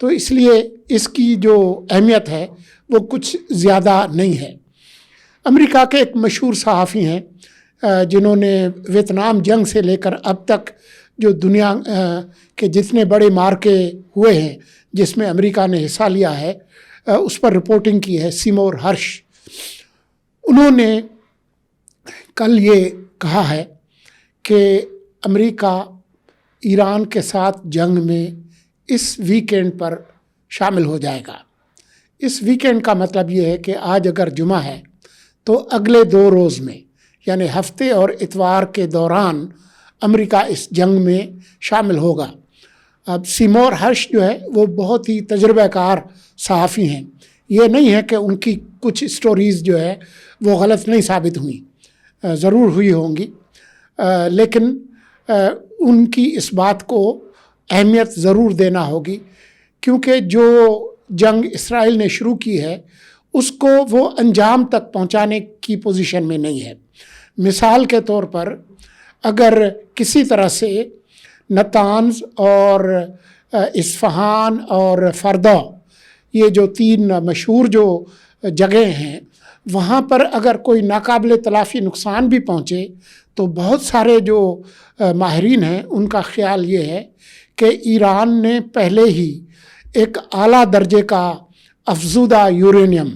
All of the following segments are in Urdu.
تو اس لیے اس کی جو اہمیت ہے وہ کچھ زیادہ نہیں ہے۔ امریکہ کے ایک مشہور صحافی ہیں جنہوں نے ویتنام جنگ سے لے کر اب تک جو دنیا کے جتنے بڑے مارکے ہوئے ہیں جس میں امریکہ نے حصہ لیا ہے اس پر رپورٹنگ کی ہے، سیمور ہرش، انہوں نے کل یہ کہا ہے کہ امریکہ ایران کے ساتھ جنگ میں اس ویکینڈ پر شامل ہو جائے گا۔ اس ویکینڈ کا مطلب یہ ہے کہ آج اگر جمعہ ہے تو اگلے 2 روز میں یعنی ہفتے اور اتوار کے دوران امریکہ اس جنگ میں شامل ہوگا۔ اب سیمور ہرش جو ہے وہ بہت ہی تجربہ کار صحافی ہیں، یہ نہیں ہے کہ ان کی کچھ سٹوریز جو ہے وہ غلط نہیں ثابت ہوئیں، ضرور ہوئی ہوں گی، لیکن ان کی اس بات کو اہمیت ضرور دینا ہوگی کیونکہ جو جنگ اسرائیل نے شروع کی ہے اس کو وہ انجام تک پہنچانے کی پوزیشن میں نہیں ہے۔ مثال کے طور پر اگر کسی طرح سے نتانز اور اصفہان اور فردا، یہ جو 3 مشہور جو جگہیں ہیں، وہاں پر اگر کوئی ناقابل تلافی نقصان بھی پہنچے تو بہت سارے جو ماہرین ہیں ان کا خیال یہ ہے کہ ایران نے پہلے ہی ایک اعلیٰ درجے کا افزودہ یورینیم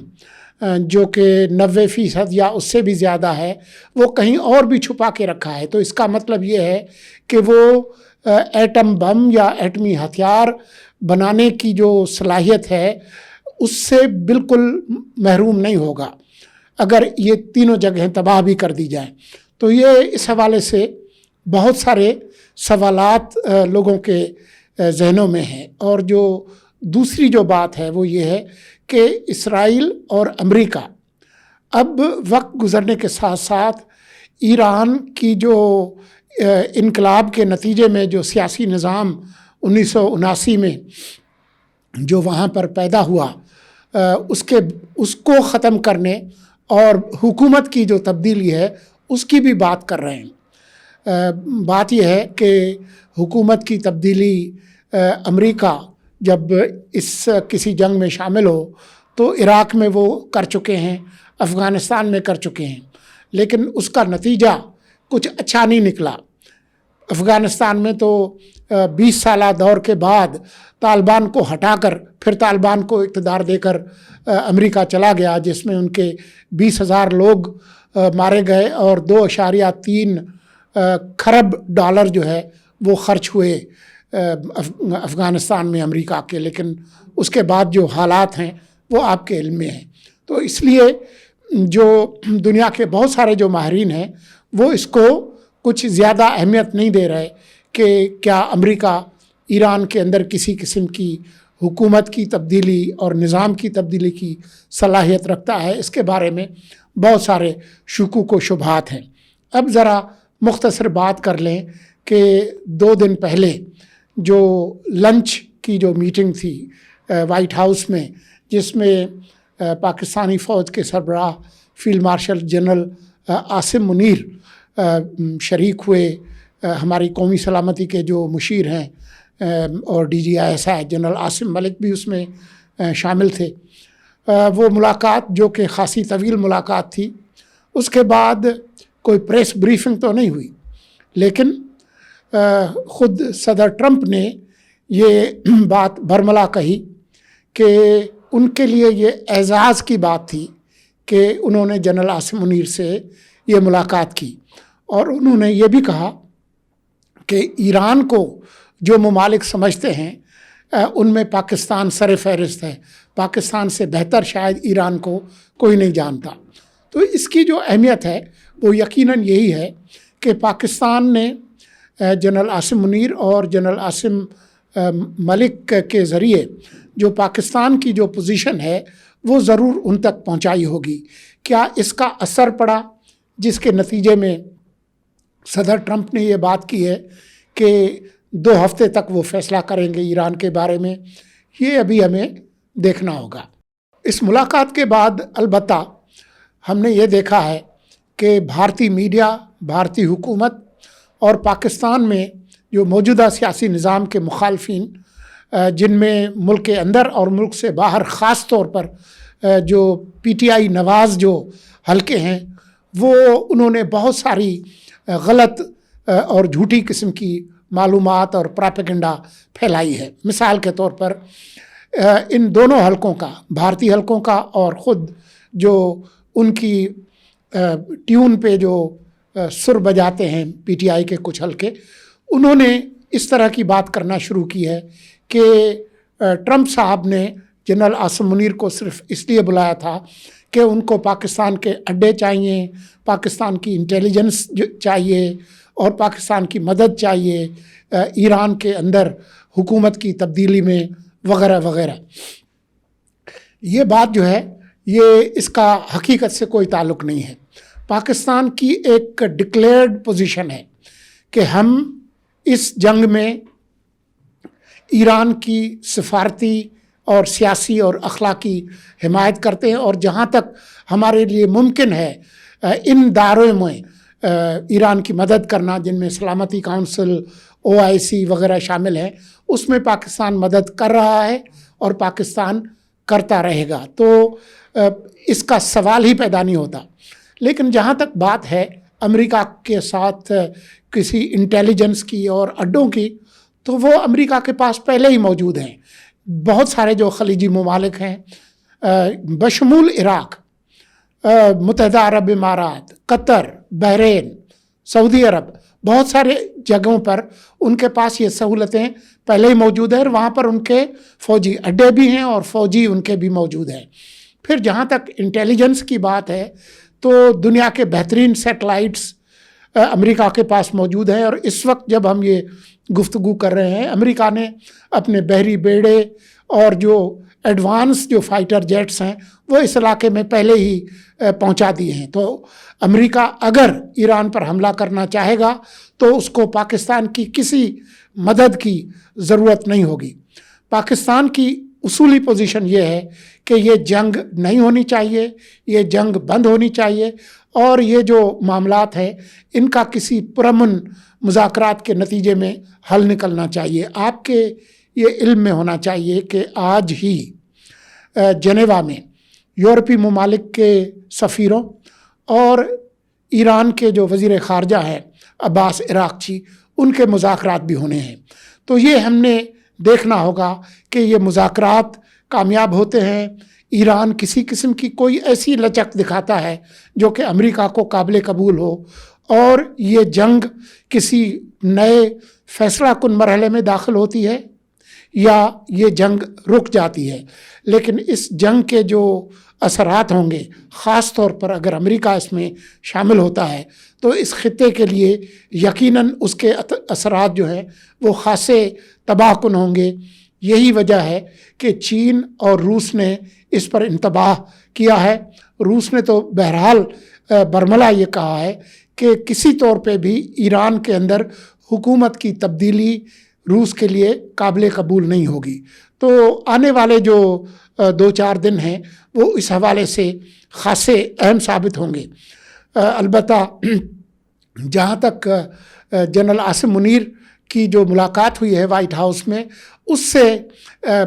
جو کہ 90% یا اس سے بھی زیادہ ہے وہ کہیں اور بھی چھپا کے رکھا ہے۔ تو اس کا مطلب یہ ہے کہ وہ ایٹم بم یا ایٹمی ہتھیار بنانے کی جو صلاحیت ہے اس سے بالکل محروم نہیں ہوگا اگر یہ تینوں جگہیں تباہ بھی کر دی جائیں۔ تو یہ اس حوالے سے بہت سارے سوالات لوگوں کے ذہنوں میں ہیں۔ اور جو دوسری جو بات ہے وہ یہ ہے کہ اسرائیل اور امریکہ اب وقت گزرنے کے ساتھ ساتھ ایران کی جو انقلاب کے نتیجے میں جو سیاسی نظام 1979 میں جو وہاں پر پیدا ہوا اس کو ختم کرنے اور حکومت کی جو تبدیلی ہے اس کی بھی بات کر رہے ہیں۔ بات یہ ہے کہ حکومت کی تبدیلی امریکہ جب اس کسی جنگ میں شامل ہو تو عراق میں وہ کر چکے ہیں، افغانستان میں کر چکے ہیں، لیکن اس کا نتیجہ کچھ اچھا نہیں نکلا۔ افغانستان میں تو 20 سالہ دور کے بعد طالبان کو ہٹا کر پھر طالبان کو اقتدار دے کر امریکہ چلا گیا، جس میں ان کے 20,000 لوگ مارے گئے اور 2.3 کھرب ڈالر جو ہے وہ خرچ ہوئے افغانستان میں امریکہ کے، لیکن اس کے بعد جو حالات ہیں وہ آپ کے علم میں ہیں۔ تو اس لیے جو دنیا کے بہت سارے جو ماہرین ہیں وہ اس کو کچھ زیادہ اہمیت نہیں دے رہے کہ کیا امریکہ ایران کے اندر کسی قسم کی حکومت کی تبدیلی اور نظام کی تبدیلی کی صلاحیت رکھتا ہے۔ اس کے بارے میں بہت سارے شکوک و شبہات ہیں۔ اب ذرا مختصر بات کر لیں کہ 2 دن پہلے جو لنچ کی جو میٹنگ تھی وائٹ ہاؤس میں، جس میں پاکستانی فوج کے سربراہ field marshal general Asim Munir شریک ہوئے، ہماری قومی سلامتی کے جو مشیر ہیں اور DGI جنرل عاصم ملک بھی اس میں شامل تھے۔ وہ ملاقات جو کہ خاصی طویل ملاقات تھی، اس کے بعد کوئی پریس بریفنگ تو نہیں ہوئی، لیکن خود صدر ٹرمپ نے یہ بات برملا کہی کہ ان کے لیے یہ اعزاز کی بات تھی کہ انہوں نے جنرل عاصم منیر سے یہ ملاقات کی، اور انہوں نے یہ بھی کہا کہ ایران کو جو ممالک سمجھتے ہیں ان میں پاکستان سر فہرست ہے، پاکستان سے بہتر شاید ایران کو کوئی نہیں جانتا۔ تو اس کی جو اہمیت ہے وہ یقیناً یہی ہے کہ پاکستان نے جنرل عاصم منیر اور جنرل عاصم ملک کے ذریعے جو پاکستان کی جو پوزیشن ہے وہ ضرور ان تک پہنچائی ہوگی۔ کیا اس کا اثر پڑا جس کے نتیجے میں صدر ٹرمپ نے یہ بات کی ہے کہ 2 ہفتے تک وہ فیصلہ کریں گے ایران کے بارے میں؟ یہ ابھی ہمیں دیکھنا ہوگا۔ اس ملاقات کے بعد البتہ ہم نے یہ دیکھا ہے کہ بھارتی میڈیا، بھارتی حکومت اور پاکستان میں جو موجودہ سیاسی نظام کے مخالفین جن میں ملک کے اندر اور ملک سے باہر خاص طور پر جو پی ٹی آئی نواز جو حلقے ہیں وہ انہوں نے بہت ساری غلط اور جھوٹی قسم کی معلومات اور پراپیگنڈا پھیلائی ہے. مثال کے طور پر ان دونوں حلقوں کا، بھارتی حلقوں کا اور خود جو ان کی ٹیون پہ جو سر بجاتے ہیں پی ٹی آئی کے کچھ حلقے، انہوں نے اس طرح کی بات کرنا شروع کی ہے کہ ٹرمپ صاحب نے جنرل عاصم منیر کو صرف اس لیے بلایا تھا کہ ان کو پاکستان کے اڈے چاہیے، پاکستان کی انٹیلیجنس چاہیے اور پاکستان کی مدد چاہیے ایران کے اندر حکومت کی تبدیلی میں وغیرہ وغیرہ. یہ بات جو ہے یہ اس کا حقیقت سے کوئی تعلق نہیں ہے. پاکستان کی ایک ڈکلیئرڈ پوزیشن ہے کہ ہم اس جنگ میں ایران کی سفارتی اور سیاسی اور اخلاقی حمایت کرتے ہیں، اور جہاں تک ہمارے لیے ممکن ہے ان دائروں میں ایران کی مدد کرنا، جن میں سلامتی کونسل، OIC وغیرہ شامل ہیں، اس میں پاکستان مدد کر رہا ہے اور پاکستان کرتا رہے گا. تو اس کا سوال ہی پیدا نہیں ہوتا. لیکن جہاں تک بات ہے امریکہ کے ساتھ کسی انٹیلیجنس کی اور اڈوں کی، تو وہ امریکہ کے پاس پہلے ہی موجود ہیں. بہت سارے جو خلیجی ممالک ہیں بشمول عراق، متحدہ عرب امارات، قطر، بحرین، سعودی عرب، بہت سارے جگہوں پر ان کے پاس یہ سہولتیں پہلے ہی موجود ہیں، اور وہاں پر ان کے فوجی اڈے بھی ہیں اور فوجی ان کے بھی موجود ہیں. پھر جہاں تک انٹیلیجنس کی بات ہے تو دنیا کے بہترین سیٹلائٹس امریکہ کے پاس موجود ہیں، اور اس وقت جب ہم یہ گفتگو کر رہے ہیں امریکہ نے اپنے بحری بیڑے اور جو ایڈوانس جو فائٹر جیٹس ہیں وہ اس علاقے میں پہلے ہی پہنچا دیے ہیں. تو امریکہ اگر ایران پر حملہ کرنا چاہے گا تو اس کو پاکستان کی کسی مدد کی ضرورت نہیں ہوگی. پاکستان کی اصولی پوزیشن یہ ہے کہ یہ جنگ نہیں ہونی چاہیے، یہ جنگ بند ہونی چاہیے، اور یہ جو معاملات ہیں ان کا کسی پرامن مذاکرات کے نتیجے میں حل نکلنا چاہیے. آپ کے یہ علم میں ہونا چاہیے کہ آج ہی جنیوا میں یورپی ممالک کے سفیروں اور ایران کے جو وزیر خارجہ ہیں عباس عراقچی، ان کے مذاکرات بھی ہونے ہیں. تو یہ ہم نے دیکھنا ہوگا کہ یہ مذاکرات کامیاب ہوتے ہیں، ایران کسی قسم کی کوئی ایسی لچک دکھاتا ہے جو کہ امریکہ کو قابل قبول ہو، اور یہ جنگ کسی نئے فیصلہ کن مرحلے میں داخل ہوتی ہے یا یہ جنگ رک جاتی ہے. لیکن اس جنگ کے جو اثرات ہوں گے، خاص طور پر اگر امریکہ اس میں شامل ہوتا ہے، تو اس خطے کے لیے یقیناً اس کے اثرات جو ہیں وہ خاصے تباہ کن ہوں گے. یہی وجہ ہے کہ چین اور روس نے اس پر انتباہ کیا ہے. روس نے تو بہرحال برملا یہ کہا ہے کہ کسی طور پہ بھی ایران کے اندر حکومت کی تبدیلی روس کے لیے قابل قبول نہیں ہوگی. تو آنے والے جو 2-4 دن ہیں وہ اس حوالے سے خاصے اہم ثابت ہوں گے. البتہ جہاں تک جنرل عاصم منیر کی جو ملاقات ہوئی ہے وائٹ ہاؤس میں، اس سے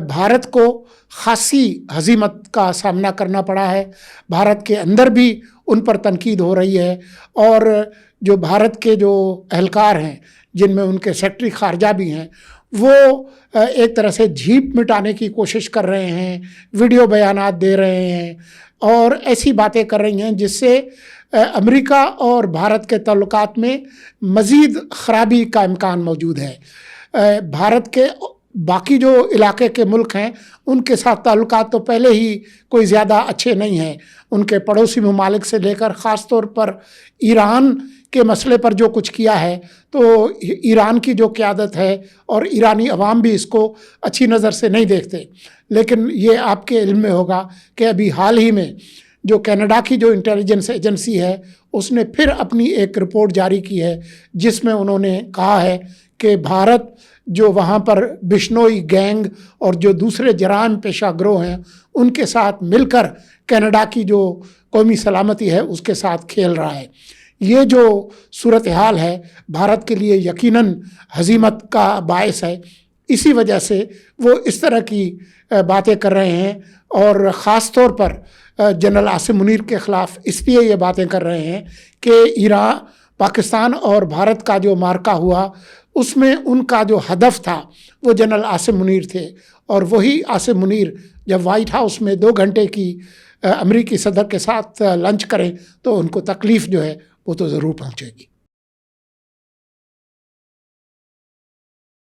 بھارت کو خاصی ہزیمت کا سامنا کرنا پڑا ہے. بھارت کے اندر بھی ان پر تنقید ہو رہی ہے، اور جو بھارت کے جو اہلکار ہیں جن میں ان کے سیکرٹری خارجہ بھی ہیں، وہ ایک طرح سے جھیپ مٹانے کی کوشش کر رہے ہیں، ویڈیو بیانات دے رہے ہیں اور ایسی باتیں کر رہی ہیں جس سے امریکہ اور بھارت کے تعلقات میں مزید خرابی کا امکان موجود ہے. بھارت کے باقی جو علاقے کے ملک ہیں ان کے ساتھ تعلقات تو پہلے ہی کوئی زیادہ اچھے نہیں ہیں. ان کے پڑوسی ممالک سے لے کر خاص طور پر ایران کے مسئلے پر جو کچھ کیا ہے، تو ایران کی جو قیادت ہے اور ایرانی عوام بھی اس کو اچھی نظر سے نہیں دیکھتے. لیکن یہ آپ کے علم میں ہوگا کہ ابھی حال ہی میں جو کینیڈا کی جو انٹیلیجنس ایجنسی ہے اس نے پھر اپنی ایک رپورٹ جاری کی ہے جس میں انہوں نے کہا ہے کہ بھارت جو وہاں پر بشنوئی گینگ اور جو دوسرے جرائم پیشہ گروہ ہیں ان کے ساتھ مل کر کینیڈا کی جو قومی سلامتی ہے اس کے ساتھ کھیل رہا ہے. یہ جو صورتحال ہے بھارت کے لیے یقیناً ہزیمت کا باعث ہے. اسی وجہ سے وہ اس طرح کی باتیں کر رہے ہیں، اور خاص طور پر جنرل عاصم منیر کے خلاف اس لیے یہ باتیں کر رہے ہیں کہ ایران، پاکستان اور بھارت کا جو معرکہ ہوا اس میں ان کا جو ہدف تھا وہ جنرل عاصم منیر تھے، اور وہی عاصم منیر جب وائٹ ہاؤس میں 2 گھنٹے کی امریکی صدر کے ساتھ لنچ کریں تو ان کو تکلیف جو ہے وہ تو ضرور پہنچے گی۔